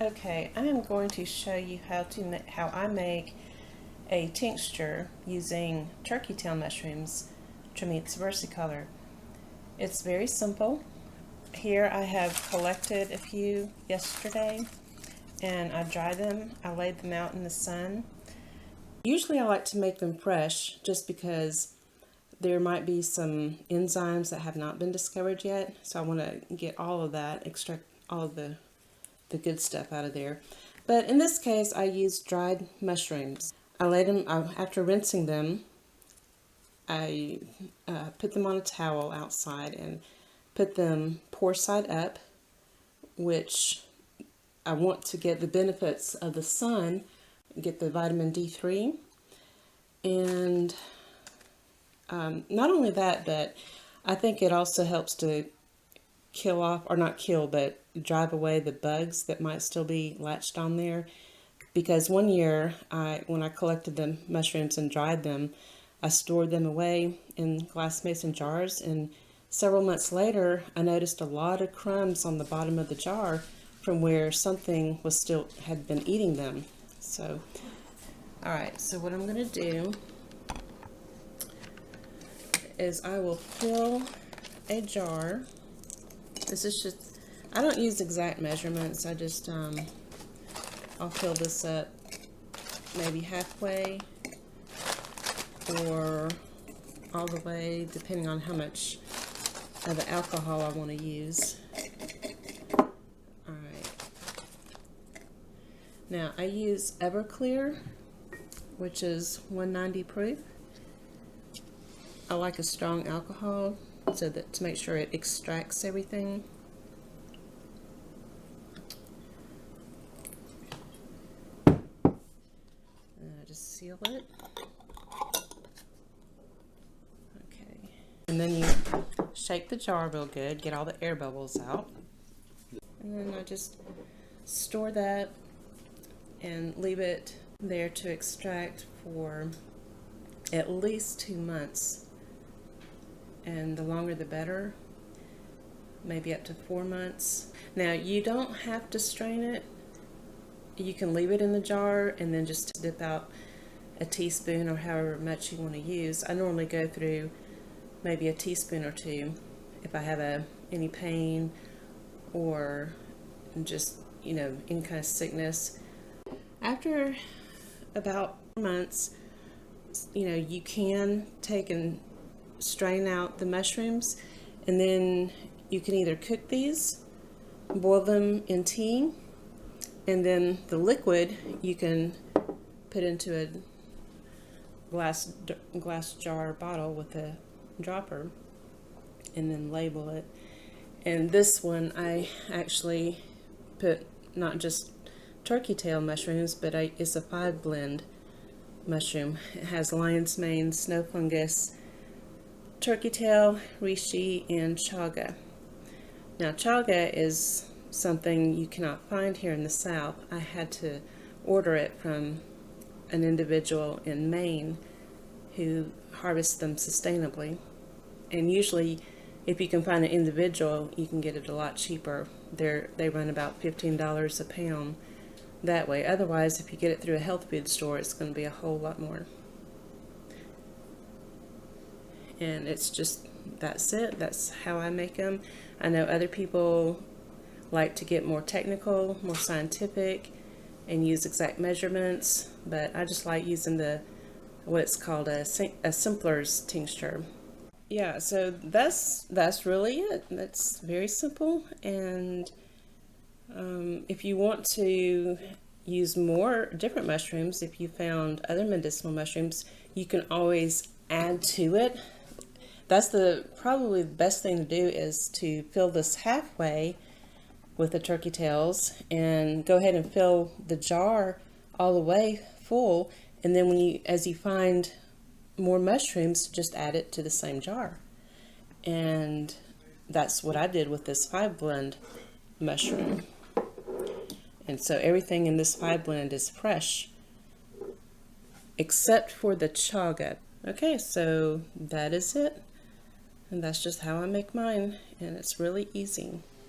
Okay, I am going to show you how I make a tincture using turkey tail mushrooms, Tramates versicolor. It's very simple. Here I have collected a few yesterday and I dried them. I laid them out in the sun. Usually I like to make them fresh just because there might be some enzymes that have not been discovered yet, so I want to get all of that, extract all of the good stuff out of there. But in this case, I used dried mushrooms. I laid them, after rinsing them, I put them on a towel outside and put them pour side up, which I want to get the benefits of the sun, get the vitamin D3, and not only that, but I think it also helps to kill off, or not kill, but drive away the bugs that might still be latched on there. Because one year, when I collected the mushrooms and dried them, I stored them away in glass mason jars, and several months later, I noticed a lot of crumbs on the bottom of the jar from where something had been eating them. So, all right, so what I'm going to do is I will fill a jar. This is just, I don't use exact measurements. I just, I'll fill this up maybe halfway or all the way, depending on how much of the alcohol I want to use. Alright. Now, I use Everclear, which is 190 proof. I like a strong alcohol so that to make sure it extracts everything. And I just seal it. Okay. And then you shake the jar real good, get all the air bubbles out. And then I just store that and leave it there to extract for at least 2 months. And the longer the better, maybe up to 4 months. Now, you don't have to strain it. You can leave it in the jar and then just dip out a teaspoon or however much you want to use. I normally go through maybe a teaspoon or two if I have any pain or just, any kind of sickness. After about 4 months, you can take and strain out the mushrooms, and then you can either cook these, boil them in tea, and then the liquid you can put into a glass jar bottle with a dropper and then label it. And this one I actually put not just turkey tail mushrooms, but it's a 5-blend mushroom. It has lion's mane, snow fungus, turkey tail, reishi, and chaga. Now, chaga is something you cannot find here in the South. I had to order it from an individual in Maine who harvests them sustainably. And usually, if you can find an individual, you can get it a lot cheaper. They run about $15 a pound that way. Otherwise, if you get it through a health food store, it's going to be a whole lot more. And that's it. That's how I make them. I know other people like to get more technical, more scientific, and use exact measurements, but I just like using what's called a simpler's tincture. Yeah, so that's really it. That's very simple, and if you want to use more different mushrooms, if you found other medicinal mushrooms, you can always add to it. That's probably the best thing to do, is to fill this halfway with the turkey tails and go ahead and fill the jar all the way full, and then as you find more mushrooms, just add it to the same jar. And that's what I did with this 5-blend mushroom. And so everything in this 5-blend is fresh except for the chaga. Okay, so that is it. And that's just how I make mine, and it's really easy.